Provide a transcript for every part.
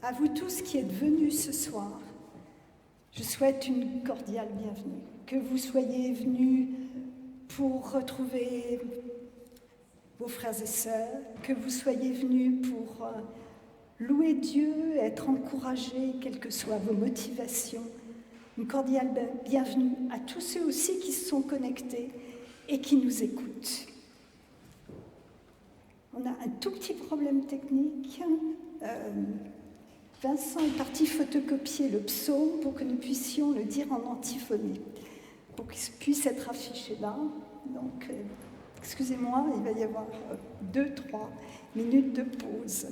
À vous tous qui êtes venus ce soir, je souhaite une cordiale bienvenue. Que vous soyez venus pour retrouver vos frères et sœurs, que vous soyez venus pour louer Dieu, être encouragés, quelles que soient vos motivations. Une cordiale bienvenue à tous ceux aussi qui se sont connectés et qui nous écoutent. On a un tout petit problème technique. Vincent est parti photocopier le psaume pour que nous puissions le dire en antiphonie, pour qu'il puisse être affiché là. Donc, excusez-moi, il va y avoir 2-3 minutes de pause.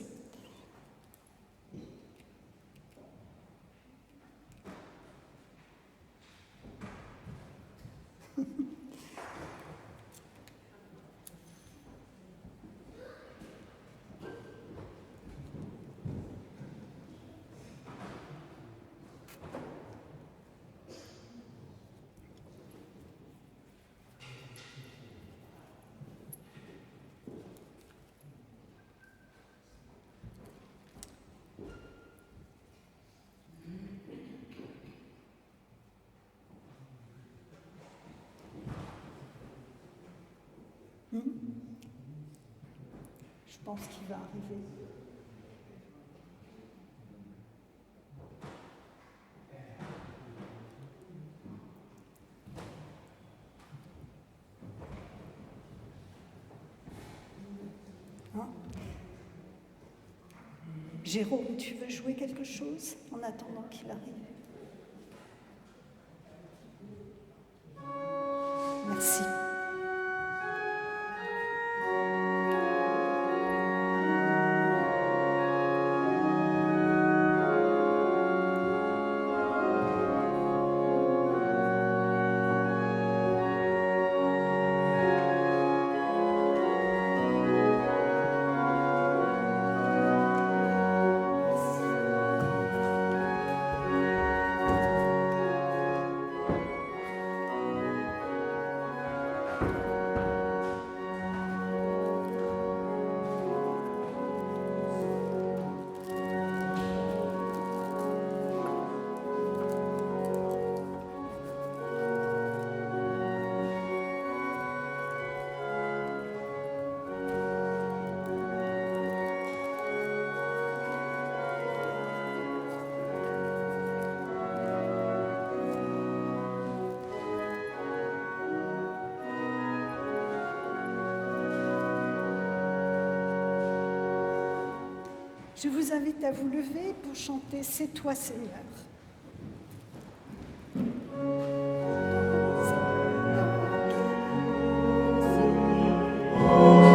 Je pense qu'il va arriver. Hein? Jérôme, tu veux jouer quelque chose en attendant qu'il arrive? Merci. Je vous invite à vous lever pour chanter « C'est toi, Seigneur ». Oh,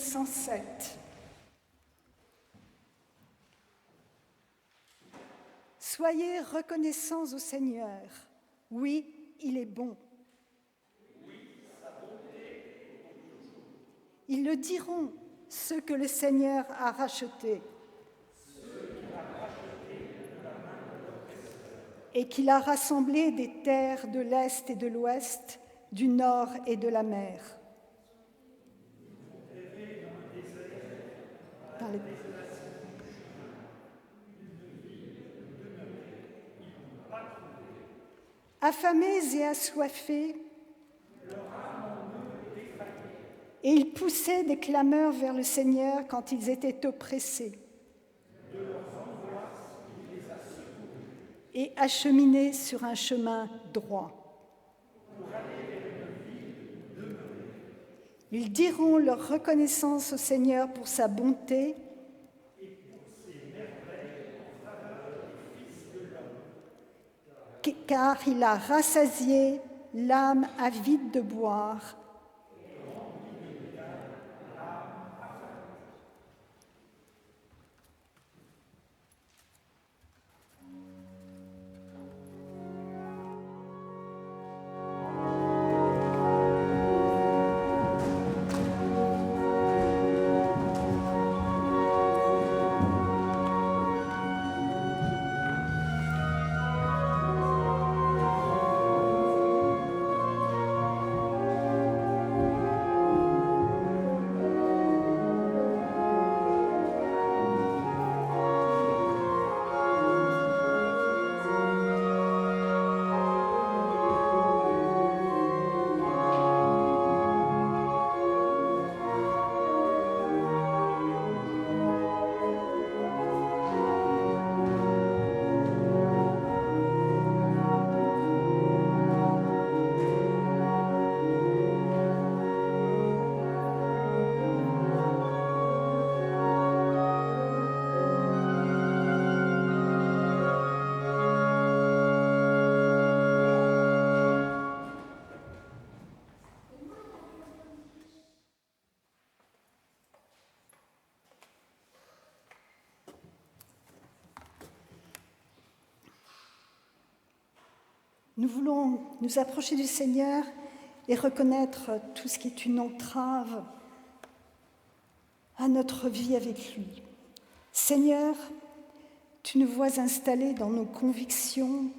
107. Soyez reconnaissants au Seigneur. Oui, il est bon. Ils le diront, ceux que le Seigneur a rachetés. Et qu'il a rassemblé des terres de l'Est et de l'Ouest, du Nord et de la mer. Affamés et assoiffés, et ils poussaient des clameurs vers le Seigneur quand ils étaient oppressés. Et acheminés sur un chemin droit. Ils diront leur reconnaissance au Seigneur pour sa bonté car il a rassasié l'âme avide de boire. Nous voulons nous approcher du Seigneur et reconnaître tout ce qui est une entrave à notre vie avec lui. Seigneur, tu nous vois installés dans nos convictions,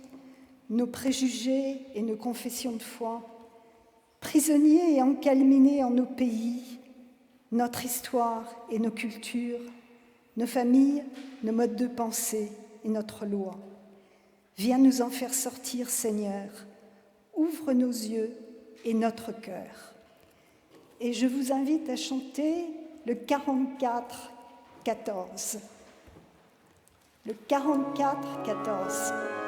nos préjugés et nos confessions de foi, prisonniers et encalminés en nos pays, notre histoire et nos cultures, nos familles, nos modes de pensée et notre loi. Viens nous en faire sortir, Seigneur. Ouvre nos yeux et notre cœur. Et je vous invite à chanter le 44-14. Le 44-14. Amen.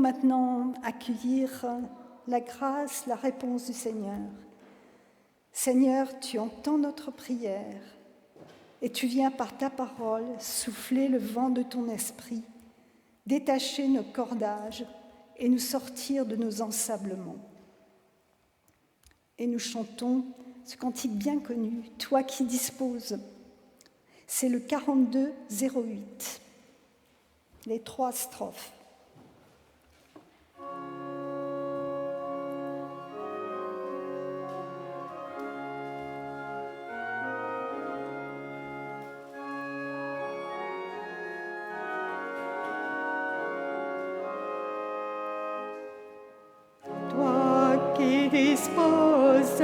maintenant accueillir la grâce, la réponse du Seigneur. Seigneur, tu entends notre prière et tu viens par ta parole souffler le vent de ton esprit, détacher nos cordages et nous sortir de nos ensablements. Et nous chantons ce cantique bien connu, « Toi qui disposes ». C'est le 42-08, les 3 strophes. Toi qui disposes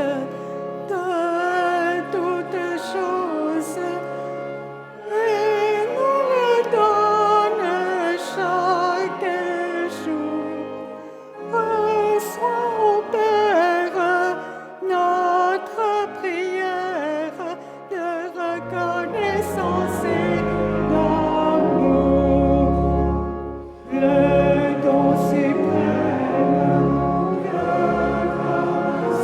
de toutes choses et nous le donnes chaque jour. Reçois, ô Père, notre prière de reconnaissance et d'amour. Le don suprême que grâce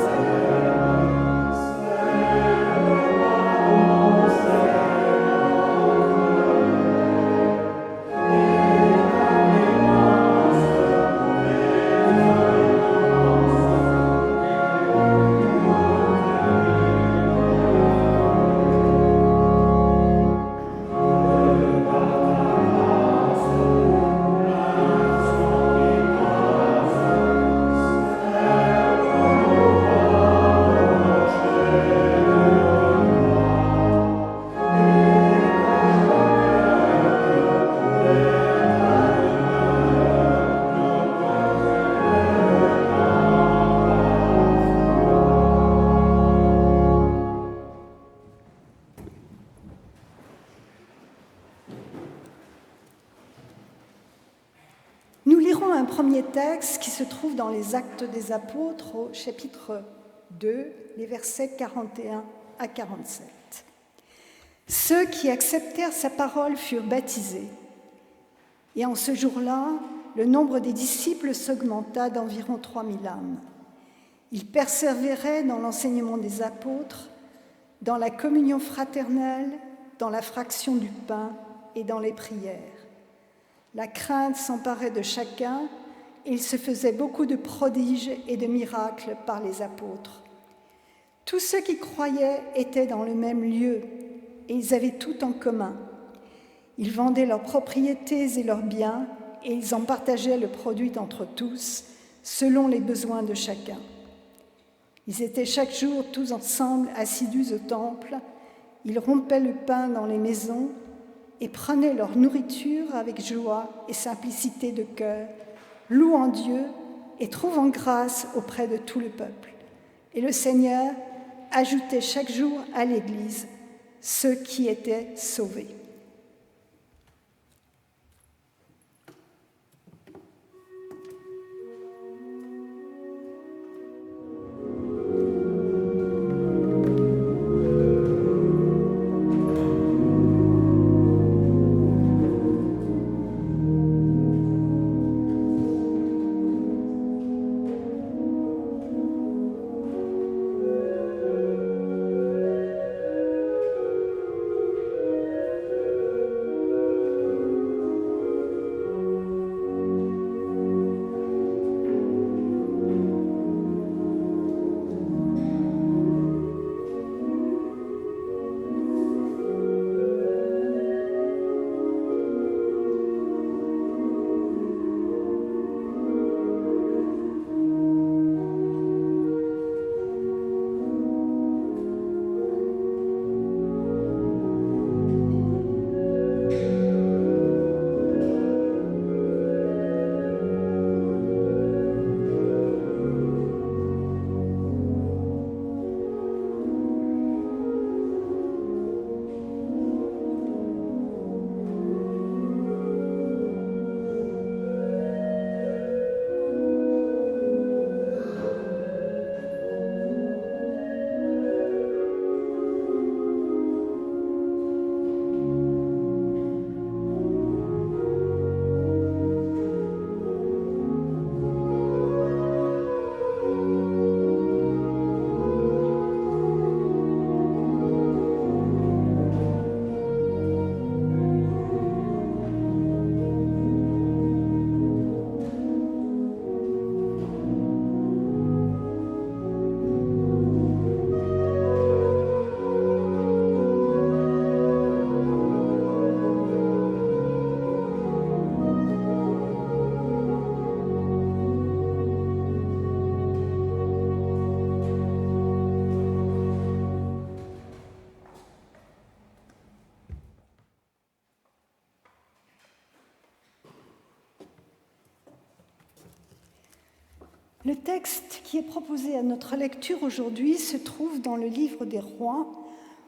Nous lirons un premier texte qui se trouve dans les Actes des Apôtres au chapitre 2, les versets 41 à 47. Ceux qui acceptèrent sa parole furent baptisés. Et en ce jour-là, le nombre des disciples s'augmenta d'environ 3000 âmes. Ils persévéraient dans l'enseignement des apôtres, dans la communion fraternelle, dans la fraction du pain et dans les prières. La crainte s'emparait de chacun et il se faisait beaucoup de prodiges et de miracles par les apôtres. Tous ceux qui croyaient étaient dans le même lieu et ils avaient tout en commun. Ils vendaient leurs propriétés et leurs biens et ils en partageaient le produit entre tous, selon les besoins de chacun. Ils étaient chaque jour tous ensemble assidus au temple. Ils rompaient le pain dans les maisons et prenaient leur nourriture avec joie et simplicité de cœur, louant Dieu et trouvant grâce auprès de tout le peuple. Et le Seigneur ajoutait chaque jour à l'Église ceux qui étaient sauvés. Le texte qui est proposé à notre lecture aujourd'hui se trouve dans le livre des Rois,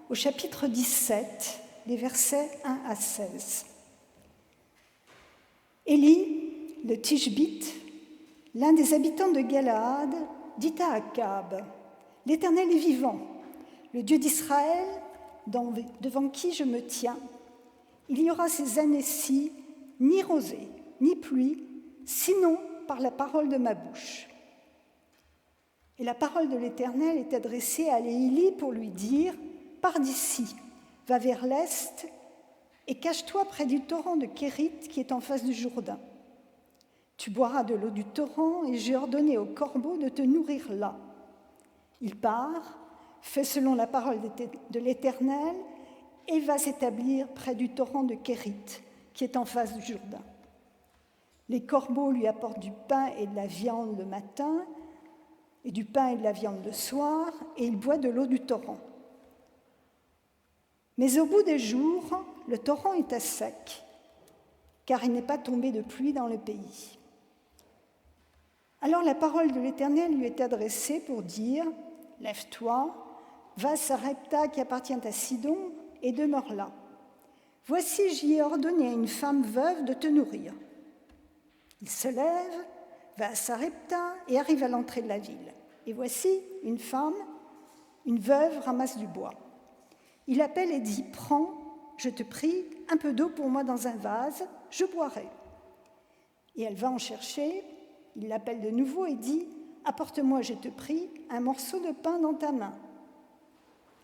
au chapitre 17, les versets 1 à 16. Élie, le Tishbite, l'un des habitants de Galaad, dit à Akab, « L'Éternel est vivant, le Dieu d'Israël, devant qui je me tiens. Il y aura ces années-ci ni rosée, ni pluie, sinon par la parole de ma bouche. » Et la parole de l'Éternel est adressée à Élie pour lui dire « Pars d'ici, va vers l'est et cache-toi près du torrent de Kérit qui est en face du Jourdain. Tu boiras de l'eau du torrent et j'ai ordonné aux corbeaux de te nourrir là. » Il part, fait selon la parole de l'Éternel et va s'établir près du torrent de Kérit qui est en face du Jourdain. Les corbeaux lui apportent du pain et de la viande le matin, et du pain et de la viande le soir, et il boit de l'eau du torrent. Mais au bout des jours, le torrent est à sec, car il n'est pas tombé de pluie dans le pays. Alors la parole de l'Éternel lui est adressée pour dire « Lève-toi, va à Sarepta qui appartient à Sidon, et demeure là. Voici, j'y ai ordonné à une femme veuve de te nourrir. » Il se lève, va à Sarepta et arrive à l'entrée de la ville. Et voici, une femme, une veuve, ramasse du bois. Il appelle et dit « Prends, je te prie, un peu d'eau pour moi dans un vase, je boirai. » Et elle va en chercher, il l'appelle de nouveau et dit « Apporte-moi, je te prie, un morceau de pain dans ta main. »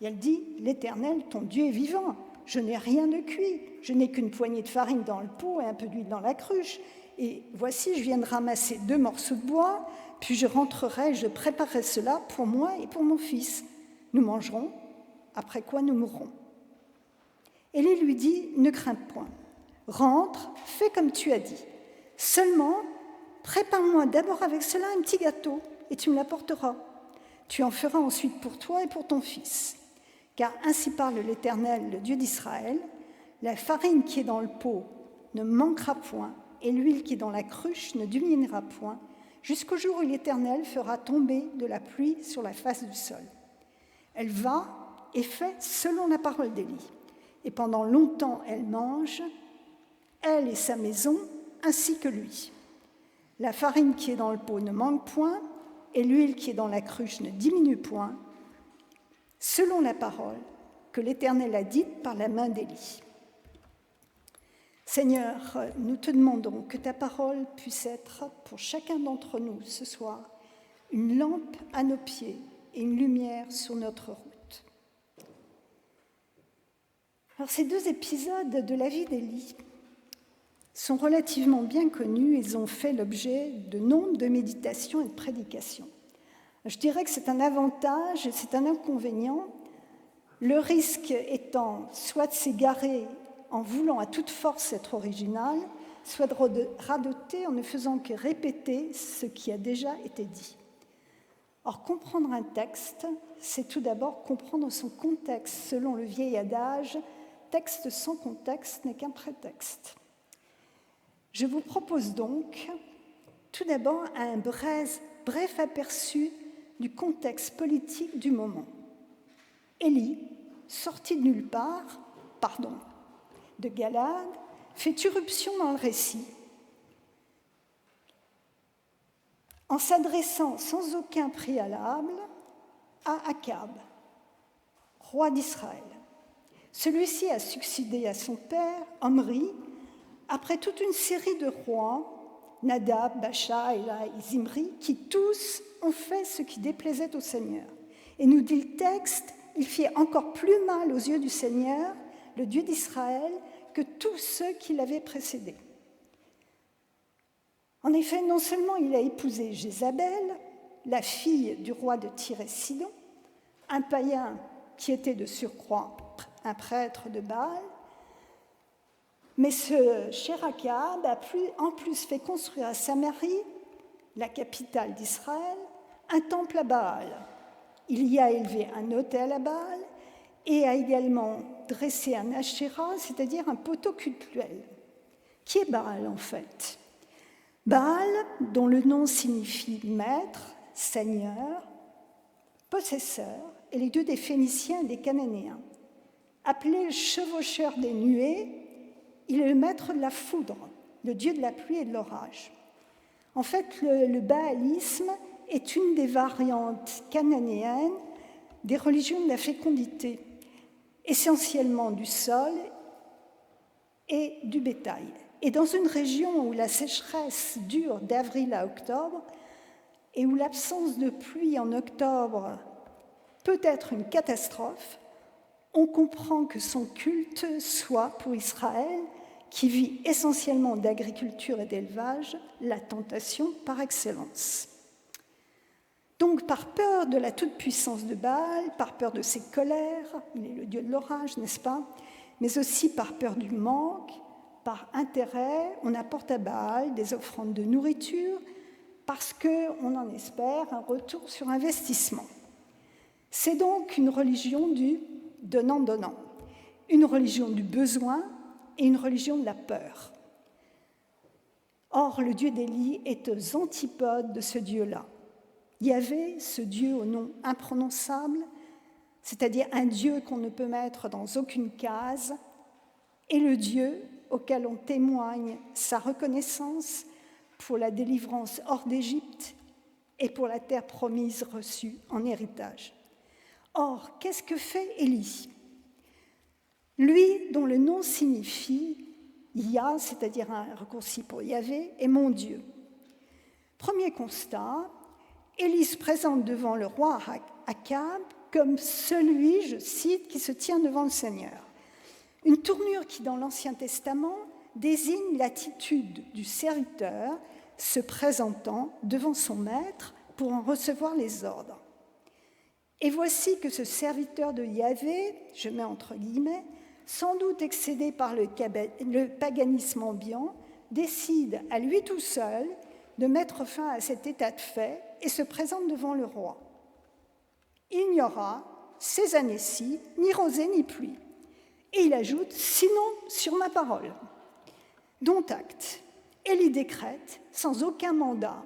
Et elle dit « L'Éternel, ton Dieu est vivant, je n'ai rien de cuit, je n'ai qu'une poignée de farine dans le pot et un peu d'huile dans la cruche. Et voici, je viens de ramasser 2 morceaux de bois, puis je rentrerai, je préparerai cela pour moi et pour mon fils. Nous mangerons, après quoi nous mourrons. » Élie lui dit « Ne crains point, rentre, fais comme tu as dit. Seulement, prépare-moi d'abord avec cela un petit gâteau, et tu me l'apporteras. Tu en feras ensuite pour toi et pour ton fils. Car ainsi parle l'Éternel, le Dieu d'Israël, la farine qui est dans le pot ne manquera point, et l'huile qui est dans la cruche ne diminuera point, jusqu'au jour où l'Éternel fera tomber de la pluie sur la face du sol. » Elle va et fait selon la parole d'Élie. Et pendant longtemps, elle mange, elle et sa maison, ainsi que lui. La farine qui est dans le pot ne manque point, et l'huile qui est dans la cruche ne diminue point, selon la parole que l'Éternel a dite par la main d'Élie. Seigneur, nous te demandons que ta parole puisse être pour chacun d'entre nous ce soir une lampe à nos pieds et une lumière sur notre route. Alors, ces 2 épisodes de la vie d'Élie sont relativement bien connus. Ils ont fait l'objet de nombre de méditations et de prédications. Je dirais que c'est un avantage et c'est un inconvénient, le risque étant soit de s'égarer en voulant à toute force être original, soit de radoter en ne faisant que répéter ce qui a déjà été dit. Or, comprendre un texte, c'est tout d'abord comprendre son contexte, selon le vieil adage « texte sans contexte n'est qu'un prétexte ». Je vous propose donc tout d'abord un bref aperçu du contexte politique du moment. Élie, sorti de nulle part, de Galaad, fait irruption dans le récit en s'adressant sans aucun préalable à Akab, roi d'Israël. Celui-ci a succédé à son père, Omri, après toute une série de rois, Nadab, Bacha, Éla et Zimri, qui tous ont fait ce qui déplaisait au Seigneur. Et nous dit le texte, il fit encore plus mal aux yeux du Seigneur, le Dieu d'Israël, que tous ceux qui l'avaient précédé. En effet, non seulement il a épousé Jézabel, la fille du roi de Tyr et Sidon, un païen qui était de surcroît un prêtre de Baal, mais ce cher Akab a en plus fait construire à Samarie, la capitale d'Israël, un temple à Baal. Il y a élevé un autel à Baal et a également dressé un Ashéra, c'est-à-dire un poteau cultuel. Qui est Baal en fait ? Baal, dont le nom signifie maître, seigneur, possesseur, est le dieu des Phéniciens et des Cananéens. Appelé le chevaucheur des nuées, il est le maître de la foudre, le dieu de la pluie et de l'orage. En fait, le baalisme est une des variantes cananéennes des religions de la fécondité, essentiellement du sol et du bétail. Et dans une région où la sécheresse dure d'avril à octobre et où l'absence de pluie en octobre peut être une catastrophe, on comprend que son culte soit, pour Israël, qui vit essentiellement d'agriculture et d'élevage, la tentation par excellence. Donc, par peur de la toute-puissance de Baal, par peur de ses colères, il est le dieu de l'orage, n'est-ce pas? Mais aussi par peur du manque, par intérêt, on apporte à Baal des offrandes de nourriture parce qu'on en espère un retour sur investissement. C'est donc une religion du donnant-donnant, une religion du besoin et une religion de la peur. Or, le dieu d'Élie est aux antipodes de ce dieu-là. Yahvé, ce dieu au nom imprononçable, c'est-à-dire un dieu qu'on ne peut mettre dans aucune case, est le dieu auquel on témoigne sa reconnaissance pour la délivrance hors d'Égypte et pour la terre promise reçue en héritage. Or, qu'est-ce que fait Élie? Lui, dont le nom signifie Yah, c'est-à-dire un raccourci pour Yahvé, est mon Dieu. Premier constat, Élie se présente devant le roi Akab comme celui, je cite, qui se tient devant le Seigneur. Une tournure qui, dans l'Ancien Testament, désigne l'attitude du serviteur se présentant devant son maître pour en recevoir les ordres. Et voici que ce serviteur de Yahvé, je mets entre guillemets, sans doute excédé par le paganisme ambiant, décide à lui tout seul de mettre fin à cet état de fait et se présente devant le roi. Il n'y aura, ces années-ci, ni rosée ni pluie. Et il ajoute, sinon sur ma parole. Dont acte. Élie décrète, sans aucun mandat,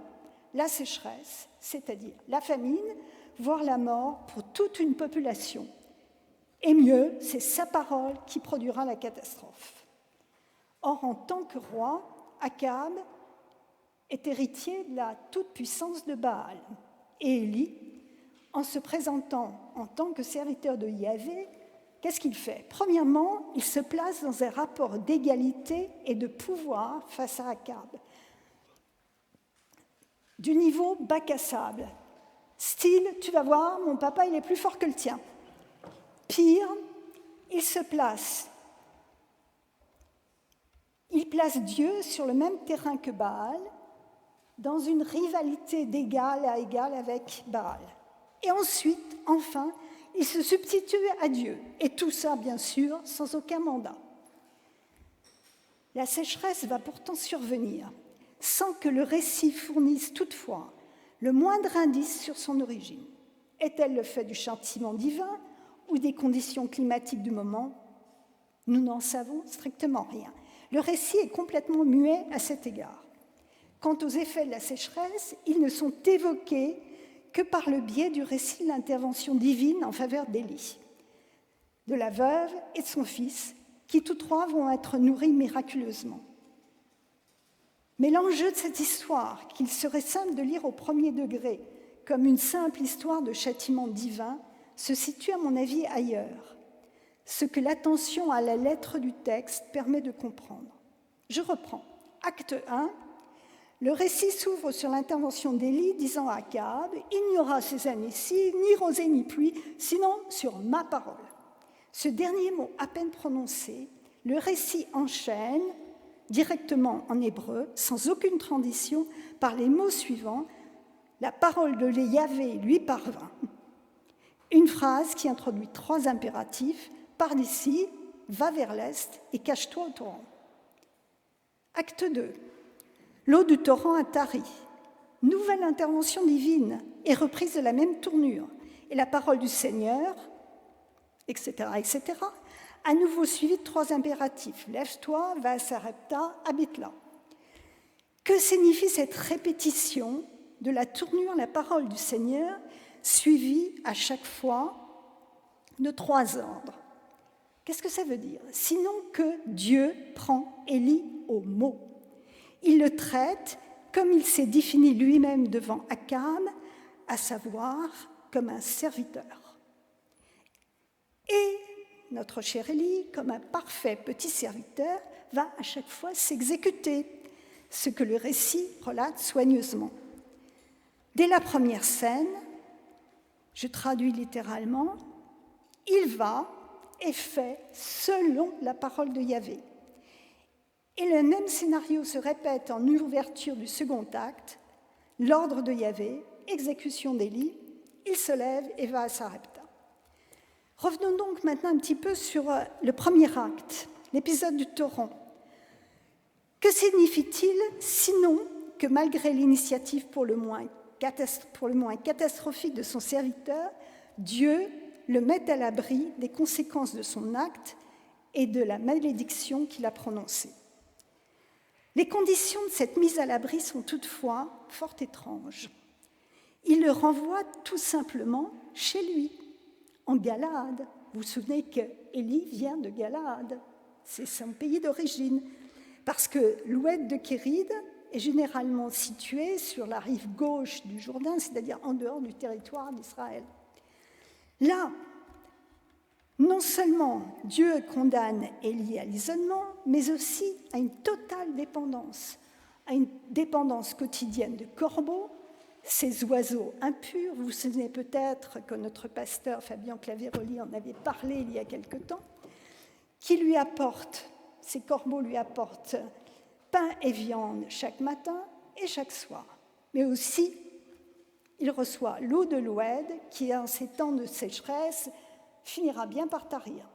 la sécheresse, c'est-à-dire la famine, voire la mort pour toute une population. Et mieux, c'est sa parole qui produira la catastrophe. Or, en tant que roi, Akab est héritier de la toute-puissance de Baal. Et Élie, en se présentant en tant que serviteur de Yahvé, qu'est-ce qu'il fait? Premièrement, il se place dans un rapport d'égalité et de pouvoir face à Akab, du niveau bac à sable. Style, tu vas voir, mon papa, il est plus fort que le tien. Pire, il place Dieu sur le même terrain que Baal, dans une rivalité d'égal à égal avec Baal. Et ensuite, enfin, il se substitue à Dieu. Et tout ça, bien sûr, sans aucun mandat. La sécheresse va pourtant survenir, sans que le récit fournisse toutefois le moindre indice sur son origine. Est-elle le fait du châtiment divin ou des conditions climatiques du moment? Nous n'en savons strictement rien. Le récit est complètement muet à cet égard. Quant aux effets de la sécheresse, ils ne sont évoqués que par le biais du récit de l'intervention divine en faveur d'Élie, de la veuve et de son fils, qui tous trois vont être nourris miraculeusement. Mais l'enjeu de cette histoire, qu'il serait simple de lire au premier degré, comme une simple histoire de châtiment divin, se situe à mon avis ailleurs, ce que l'attention à la lettre du texte permet de comprendre. Je reprends. Acte 1, le récit s'ouvre sur l'intervention d'Élie disant à Akab « Il n'y aura ces années-ci ni rosée ni pluie, sinon sur ma parole ». Ce dernier mot à peine prononcé, le récit enchaîne directement en hébreu, sans aucune transition, par les mots suivants « La parole de Yahvé lui parvint ». Une phrase qui introduit trois impératifs « Pars d'ici, va vers l'est et cache-toi au torrent ». Acte 2. L'eau du torrent a tari. Nouvelle intervention divine et reprise de la même tournure. Et la parole du Seigneur, etc., etc., à nouveau suivi de trois impératifs. Lève-toi, va à Sarepta, habite là. Que signifie cette répétition de la tournure, la parole du Seigneur, suivie à chaque fois de 3 ordres? Qu'est-ce que ça veut dire? Sinon que Dieu prend Élie au mot. Il le traite comme il s'est défini lui-même devant Akab, à savoir comme un serviteur. Et notre cher Élie, comme un parfait petit serviteur, va à chaque fois s'exécuter, ce que le récit relate soigneusement. Dès la première scène, je traduis littéralement, il va et fait selon la parole de Yahvé. Et le même scénario se répète en ouverture du second acte, l'ordre de Yahvé, exécution d'Élie, il se lève et va à Sarepta. Revenons donc maintenant un petit peu sur le premier acte, l'épisode du torrent. Que signifie-t-il, sinon que malgré l'initiative pour le moins catastrophique de son serviteur, Dieu le met à l'abri des conséquences de son acte et de la malédiction qu'il a prononcée. Les conditions de cette mise à l'abri sont toutefois fort étranges. Il le renvoie tout simplement chez lui, en Galaad. Vous vous souvenez qu'Élie vient de Galaad, c'est son pays d'origine, parce que l'oued de Kéride est généralement situé sur la rive gauche du Jourdain, c'est-à-dire en dehors du territoire d'Israël. Là, non seulement Dieu condamne Élie à l'isolement, mais aussi à une totale dépendance, à une dépendance quotidienne de corbeaux, ces oiseaux impurs. Vous vous souvenez peut-être que notre pasteur Fabien Claveroli en avait parlé il y a quelque temps, ces corbeaux lui apportent pain et viande chaque matin et chaque soir. Mais aussi, il reçoit l'eau de l'oued qui, en ces temps de sécheresse, finira bien par tarir.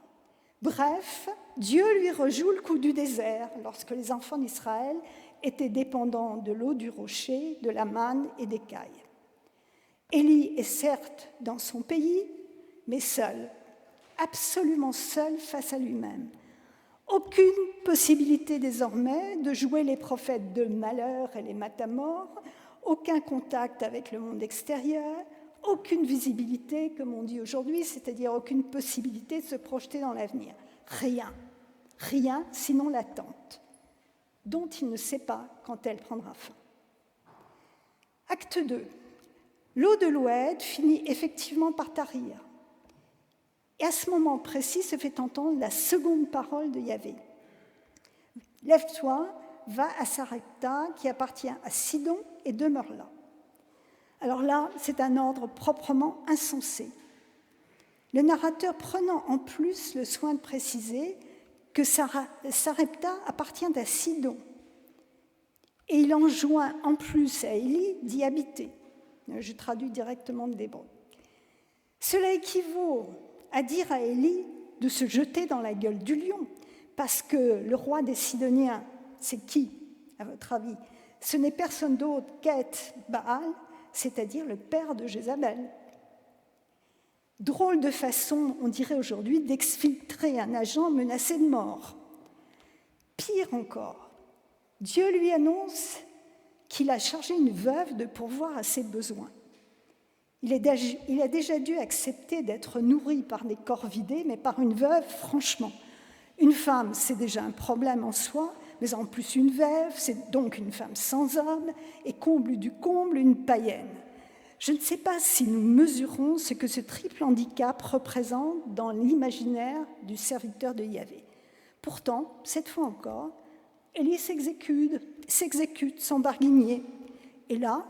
Bref, Dieu lui rejoue le coup du désert lorsque les enfants d'Israël étaient dépendants de l'eau du rocher, de la manne et des cailles. Élie est certes dans son pays, mais seul, absolument seul face à lui-même. Aucune possibilité désormais de jouer les prophètes de malheur et les matamores, aucun contact avec le monde extérieur, aucune visibilité, comme on dit aujourd'hui, c'est-à-dire aucune possibilité de se projeter dans l'avenir. Rien sinon l'attente, dont il ne sait pas quand elle prendra fin. Acte 2. L'eau de l'oued finit effectivement par tarir. Et à ce moment précis se fait entendre la seconde parole de Yahvé. Lève-toi, va à Sarepta, qui appartient à Sidon, et demeure là. Alors là, c'est un ordre proprement insensé. Le narrateur prenant en plus le soin de préciser que Sarepta appartient à Sidon. Et il enjoint en plus à Élie d'y habiter. Je traduis directement de l'hébreu. Cela équivaut à dire à Élie de se jeter dans la gueule du lion, parce que le roi des Sidoniens, c'est qui, à votre avis? Ce n'est personne d'autre qu'Et-Baal, c'est-à-dire le père de Jézabel. Drôle de façon, on dirait aujourd'hui, d'exfiltrer un agent menacé de mort. Pire encore, Dieu lui annonce qu'il a chargé une veuve de pourvoir à ses besoins. Il a déjà dû accepter d'être nourri par des corvidés, mais par une veuve, franchement. Une femme, c'est déjà un problème en soi, mais en plus une veuve, c'est donc une femme sans homme, et comble du comble, une païenne. Je ne sais pas si nous mesurons ce que ce triple handicap représente dans l'imaginaire du serviteur de Yahvé. Pourtant, cette fois encore, Élie s'exécute sans barguigner. Et là,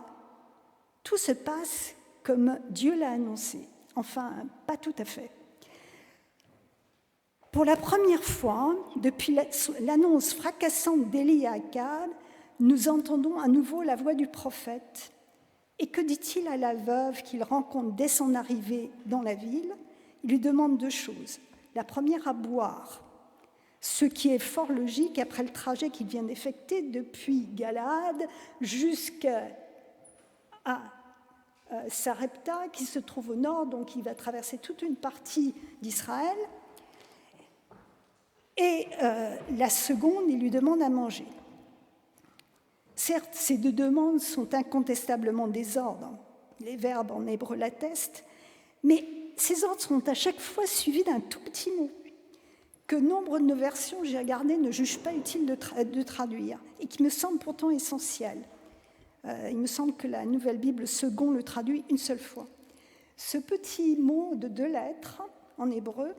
tout se passe comme Dieu l'a annoncé. Enfin, pas tout à fait. Pour la première fois, depuis l'annonce fracassante d'Élie à Akab, nous entendons à nouveau la voix du prophète. Et que dit-il à la veuve qu'il rencontre dès son arrivée dans la ville? Il lui demande 2 choses. La première, à boire, ce qui est fort logique après le trajet qu'il vient d'effectuer depuis Galaad jusqu'à Sarepta, qui se trouve au nord, donc il va traverser toute une partie d'Israël. Et la seconde, il lui demande à manger. Certes, ces deux demandes sont incontestablement des ordres. Les verbes en hébreu l'attestent, mais ces ordres sont à chaque fois suivis d'un tout petit mot que nombre de nos versions, j'ai regardé, ne jugent pas utile de traduire et qui me semble pourtant essentiel. Il me semble que la Nouvelle Bible Second le traduit une seule fois. Ce petit mot de 2 lettres en hébreu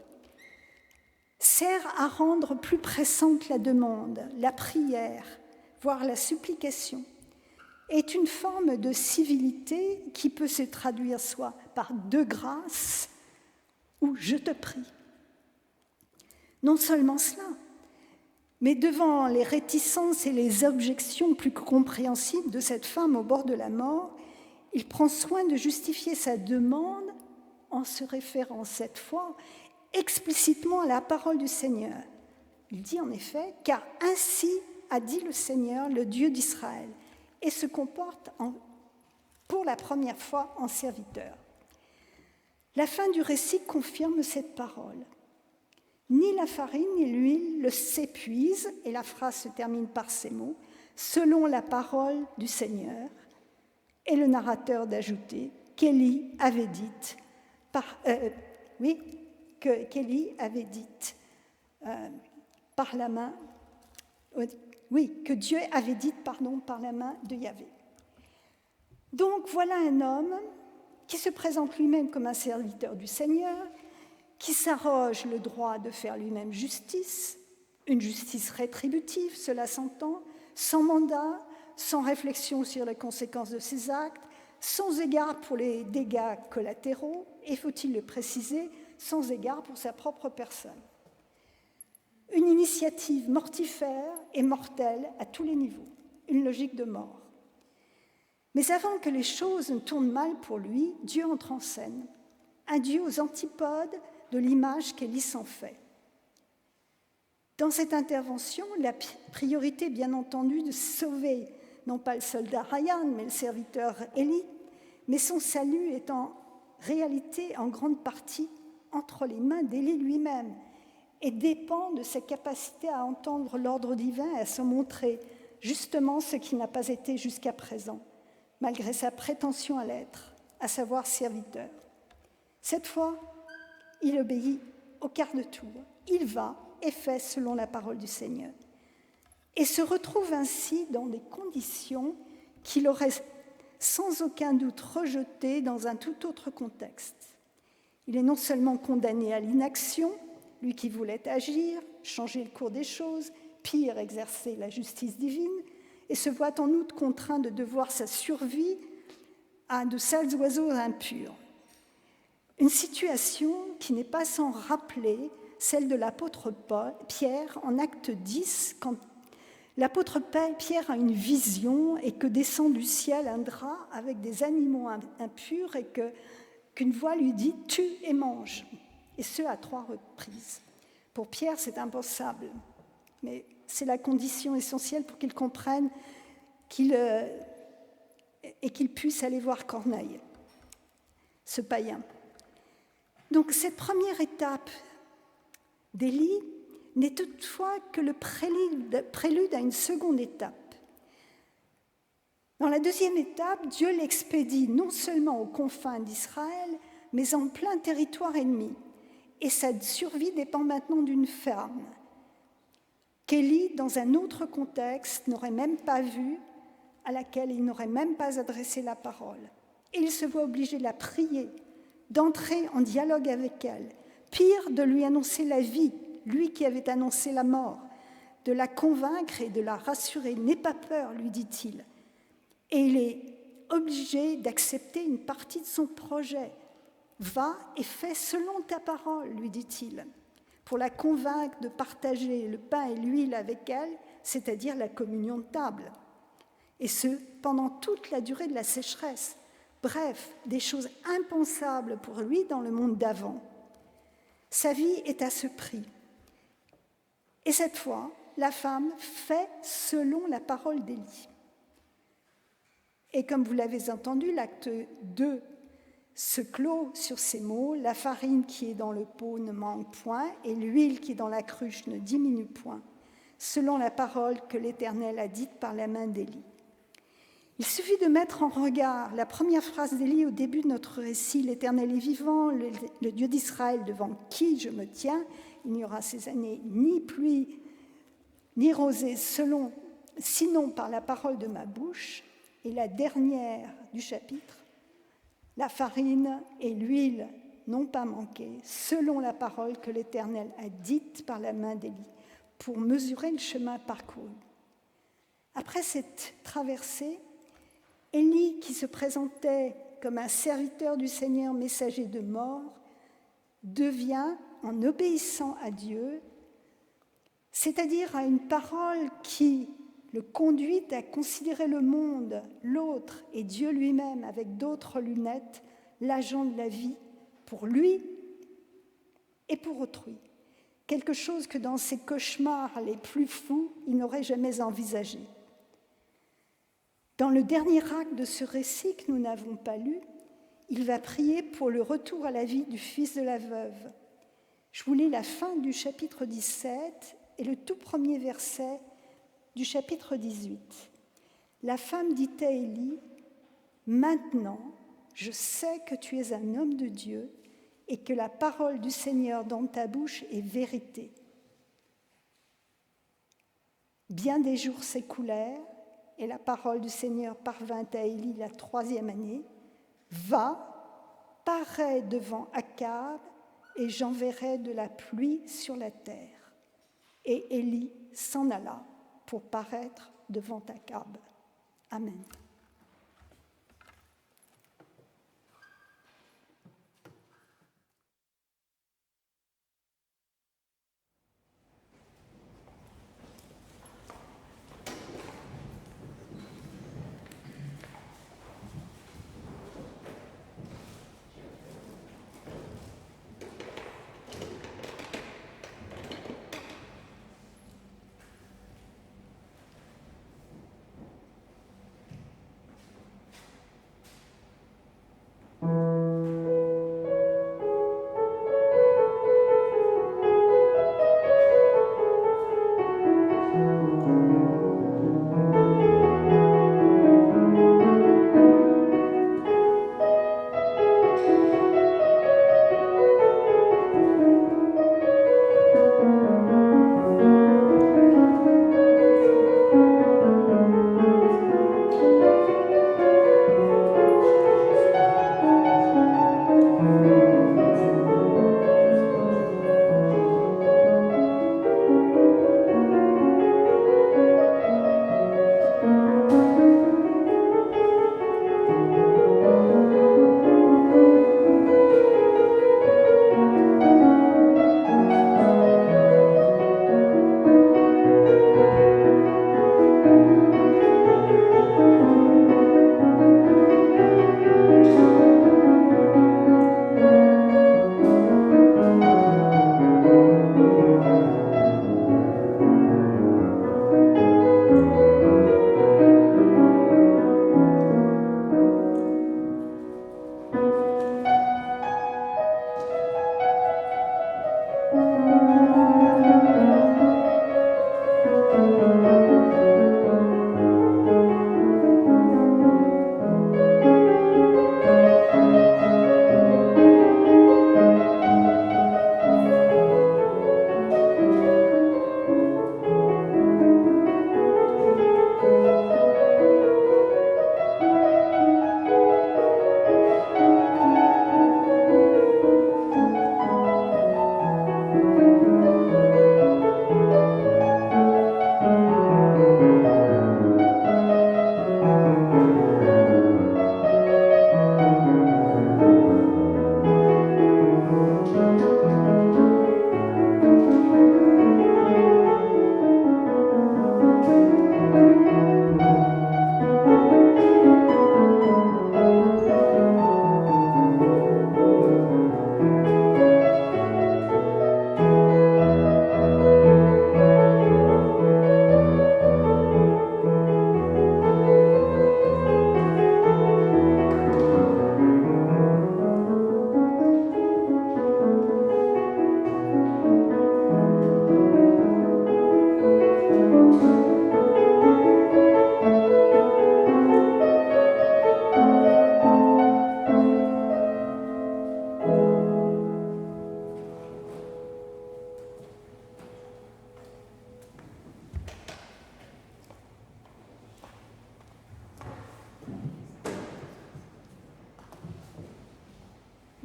sert à rendre plus pressante la demande, la prière, voire la supplication, est une forme de civilité qui peut se traduire soit par « de grâce » ou « je te prie ». Non seulement cela, mais devant les réticences et les objections plus compréhensibles de cette femme au bord de la mort, il prend soin de justifier sa demande en se référant cette fois explicitement à la parole du Seigneur. Il dit en effet « car ainsi a dit le Seigneur, le Dieu d'Israël », et se comporte pour la première fois en serviteur. La fin du récit confirme cette parole. Ni la farine ni l'huile ne s'épuisent, et la phrase se termine par ces mots, selon la parole du Seigneur, et le narrateur d'ajouter qu'Élie avait dite, que Dieu avait dite par la main de Yahvé. Donc voilà un homme qui se présente lui-même comme un serviteur du Seigneur, qui s'arroge le droit de faire lui-même justice, une justice rétributive, cela s'entend, sans mandat, sans réflexion sur les conséquences de ses actes, sans égard pour les dégâts collatéraux, et faut-il le préciser, sans égard pour sa propre personne. Une initiative mortifère et mortelle à tous les niveaux, une logique de mort. Mais avant que les choses ne tournent mal pour lui, Dieu entre en scène, un Dieu aux antipodes de l'image qu'Élie s'en fait. Dans cette intervention, la priorité, bien entendu, de sauver non pas le soldat Ryan, mais le serviteur Élie, mais son salut est en réalité en grande partie entre les mains d'Élie lui-même et dépend de sa capacité à entendre l'ordre divin et à se montrer justement ce qui n'a pas été jusqu'à présent, malgré sa prétention à l'être, à savoir serviteur. Cette fois, il obéit au quart de tour. Il va et fait selon la parole du Seigneur. Et se retrouve ainsi dans des conditions qu'il aurait sans aucun doute rejetées dans un tout autre contexte. Il est non seulement condamné à l'inaction, lui qui voulait agir, changer le cours des choses, pire, exercer la justice divine, et se voit en outre contraint de devoir sa survie à de sales oiseaux impurs. Une situation qui n'est pas sans rappeler celle de l'apôtre Pierre en acte 10, quand l'apôtre Pierre a une vision et que descend du ciel un drap avec des animaux impurs et qu'une voix lui dit « tue et mange », et ce à 3 reprises. Pour Pierre, c'est impensable, mais c'est la condition essentielle pour qu'il comprenne et qu'il puisse aller voir Corneille, ce païen. Donc cette première étape d'Élie n'est toutefois que le prélude à une seconde étape. Dans la deuxième étape, Dieu l'expédie non seulement aux confins d'Israël, mais en plein territoire ennemi. Et sa survie dépend maintenant d'une femme qu'Élie, dans un autre contexte, n'aurait même pas vue, à laquelle il n'aurait même pas adressé la parole. Et il se voit obligé de la prier, d'entrer en dialogue avec elle, pire, de lui annoncer la vie, lui qui avait annoncé la mort, de la convaincre et de la rassurer. « N'aie pas peur », lui dit-il. Et il est obligé d'accepter une partie de son projet. « Va et fais selon ta parole », lui dit-il, pour la convaincre de partager le pain et l'huile avec elle, c'est-à-dire la communion de table. Et ce, pendant toute la durée de la sécheresse. Bref, des choses impensables pour lui dans le monde d'avant. Sa vie est à ce prix. Et cette fois, la femme fait selon la parole d'Élie. Et comme vous l'avez entendu, l'acte 2 se clôt sur ces mots. La farine qui est dans le pot ne manque point, et l'huile qui est dans la cruche ne diminue point, selon la parole que l'Éternel a dite par la main d'Élie. Il suffit de mettre en regard la première phrase d'Élie au début de notre récit. « L'Éternel est vivant, le Dieu d'Israël devant qui je me tiens. Il n'y aura ces années ni pluie, ni rosée, sinon par la parole de ma bouche. » Et la dernière du chapitre, « La farine et l'huile n'ont pas manqué, selon la parole que l'Éternel a dite par la main d'Élie, pour mesurer le chemin parcouru. » Après cette traversée, Élie, qui se présentait comme un serviteur du Seigneur, messager de mort, devient, en obéissant à Dieu, c'est-à-dire à une parole qui le conduit à considérer le monde, l'autre et Dieu lui-même avec d'autres lunettes, l'agent de la vie, pour lui et pour autrui. Quelque chose que dans ses cauchemars les plus fous, il n'aurait jamais envisagé. Dans le dernier acte de ce récit que nous n'avons pas lu, il va prier pour le retour à la vie du fils de la veuve. Je vous lis la fin du chapitre 17 et le tout premier verset du chapitre 18. La femme dit à Élie, « Maintenant, je sais que tu es un homme de Dieu et que la parole du Seigneur dans ta bouche est vérité. » Bien des jours s'écoulèrent et la parole du Seigneur parvint à Élie la 3e année. « Va, parais devant Akab, et j'enverrai de la pluie sur la terre. » Et Élie s'en alla pour paraître devant Akab. Amen.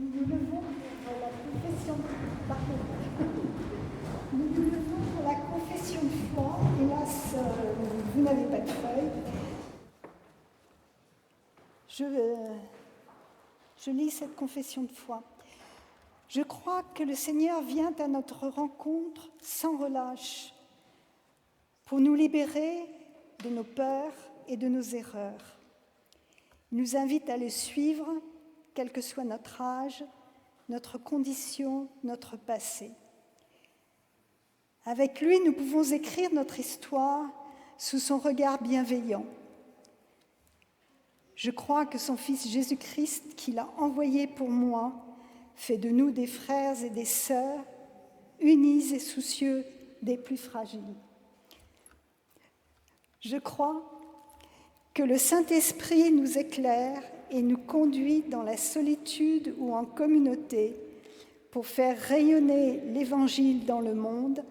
Nous nous levons pour la confession Nous nous levons pour la confession de foi. Hélas, vous n'avez pas de feuille. Je lis cette confession de foi. Je crois que le Seigneur vient à notre rencontre sans relâche pour nous libérer de nos peurs et de nos erreurs. Il nous invite à le suivre, quel que soit notre âge, notre condition, notre passé. Avec lui, nous pouvons écrire notre histoire sous son regard bienveillant. Je crois que son Fils Jésus-Christ, qu'il a envoyé pour moi, fait de nous des frères et des sœurs, unis et soucieux des plus fragiles. Je crois que le Saint-Esprit nous éclaire et nous conduit dans la solitude ou en communauté pour faire rayonner l'Évangile dans le monde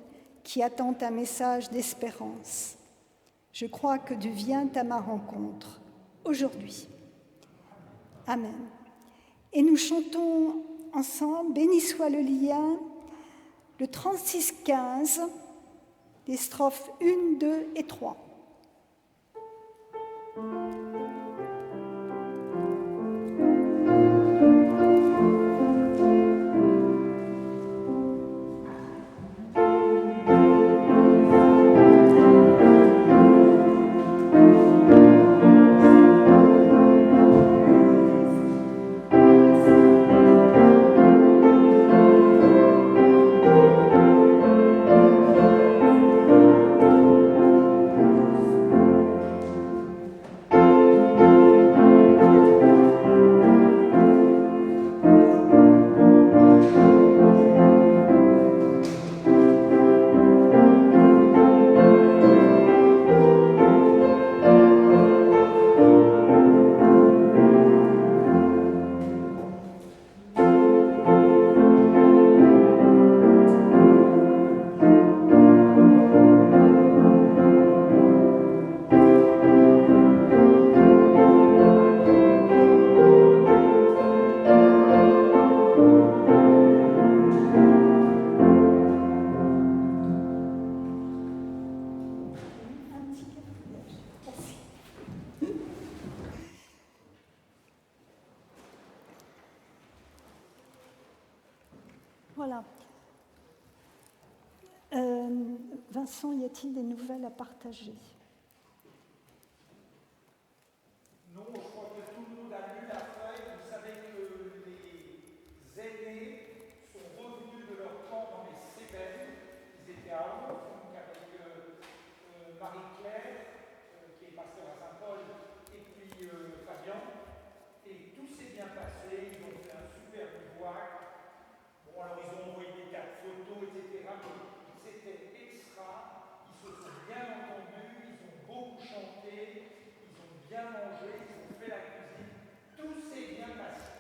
qui attend un message d'espérance. Je crois que Dieu vient à ma rencontre aujourd'hui. Amen. Et nous chantons ensemble « Béni soit le lien », le 36-15, des strophes 1, 2 et 3. Voilà. Vincent, y a-t-il des nouvelles à partager ? Non, je crois que tout le monde a lu la feuille. Vous savez que les aînés sont revenus de leur camp dans les Cévennes. Ils étaient à Rouen, donc avec Marie-Claire, qui est pasteur à Saint-Paul, et puis Fabien. Et tout s'est bien passé. Ils ont fait un super bivouac. Bon, alors ils ont envoyé des tas de photos, etc. Mais c'était extra. Ils se sont bien entendus. Ils ont beaucoup chanté. Ils ont bien mangé. Ils ont fait la cuisine. Tout s'est bien passé.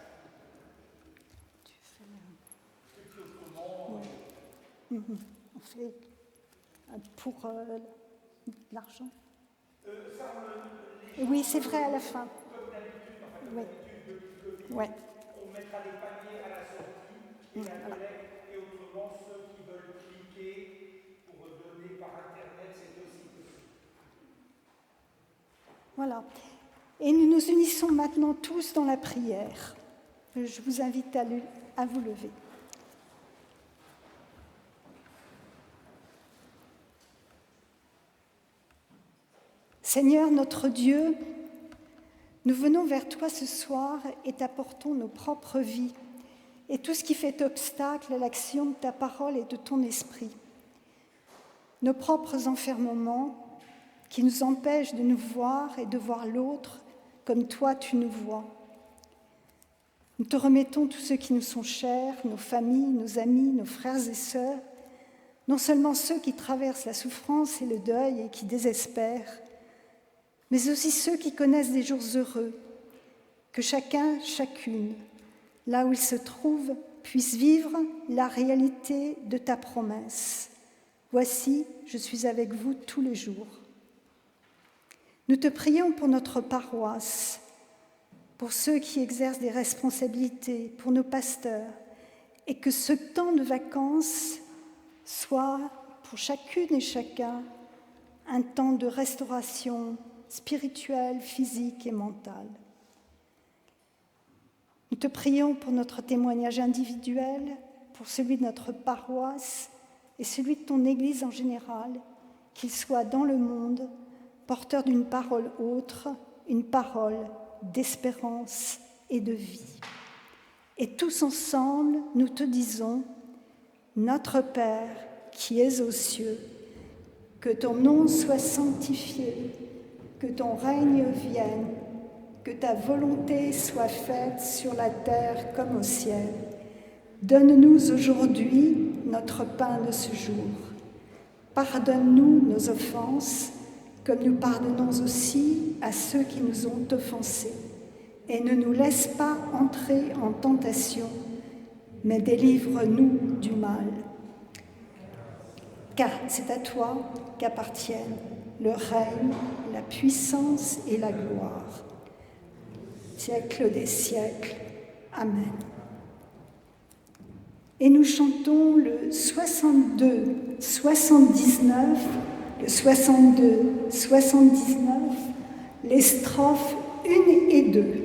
Et puis autrement. On fait pour l'argent. Oui, c'est vrai à la fin. Comme d'habitude, Oui. depuis le Covid, Ouais. on mettra des paniers à la sortie et la collecte, et autrement ceux qui veulent cliquer pour donner par internet, c'est aussi possible. Voilà. Et nous nous unissons maintenant tous dans la prière. Je vous invite à vous lever. Seigneur notre Dieu, nous venons vers toi ce soir et t'apportons nos propres vies et tout ce qui fait obstacle à l'action de ta parole et de ton esprit. Nos propres enfermements qui nous empêchent de nous voir et de voir l'autre comme toi tu nous vois. Nous te remettons tous ceux qui nous sont chers, nos familles, nos amis, nos frères et sœurs, non seulement ceux qui traversent la souffrance et le deuil et qui désespèrent, mais aussi ceux qui connaissent des jours heureux, que chacun, chacune, là où il se trouve, puisse vivre la réalité de ta promesse. Voici, je suis avec vous tous les jours. Nous te prions pour notre paroisse, pour ceux qui exercent des responsabilités, pour nos pasteurs, et que ce temps de vacances soit pour chacune et chacun un temps de restauration spirituelle, physique et mentale. Nous te prions pour notre témoignage individuel, pour celui de notre paroisse et celui de ton Église en général, qu'il soit dans le monde porteur d'une parole autre, une parole d'espérance et de vie. Et tous ensemble, nous te disons, notre Père qui es aux cieux, que ton nom soit sanctifié, que ton règne vienne, que ta volonté soit faite sur la terre comme au ciel. Donne-nous aujourd'hui notre pain de ce jour. Pardonne-nous nos offenses, comme nous pardonnons aussi à ceux qui nous ont offensés. Et ne nous laisse pas entrer en tentation, mais délivre-nous du mal. Car c'est à toi qu'appartiennent le règne, la puissance et la gloire. Siècle des siècles. Amen. Et nous chantons le 62, 79, le 62, 79, les strophes 1 et 2.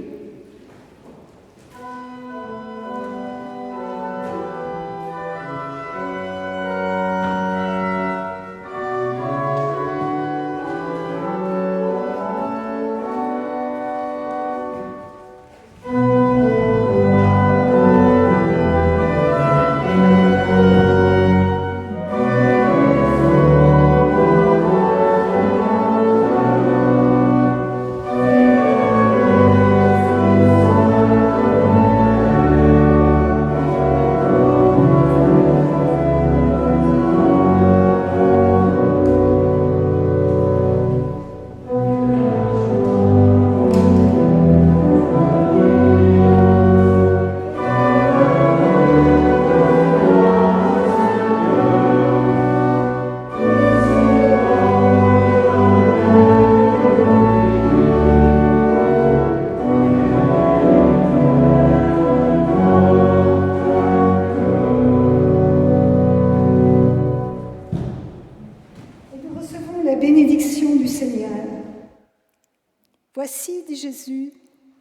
Voici, dit Jésus,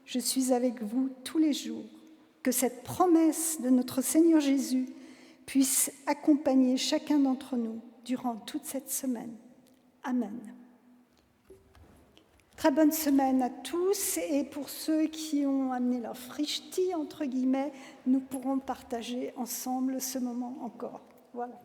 je suis avec vous tous les jours. Que cette promesse de notre Seigneur Jésus puisse accompagner chacun d'entre nous durant toute cette semaine. Amen. Très bonne semaine à tous, et pour ceux qui ont amené leur frichti, entre guillemets, nous pourrons partager ensemble ce moment encore. Voilà.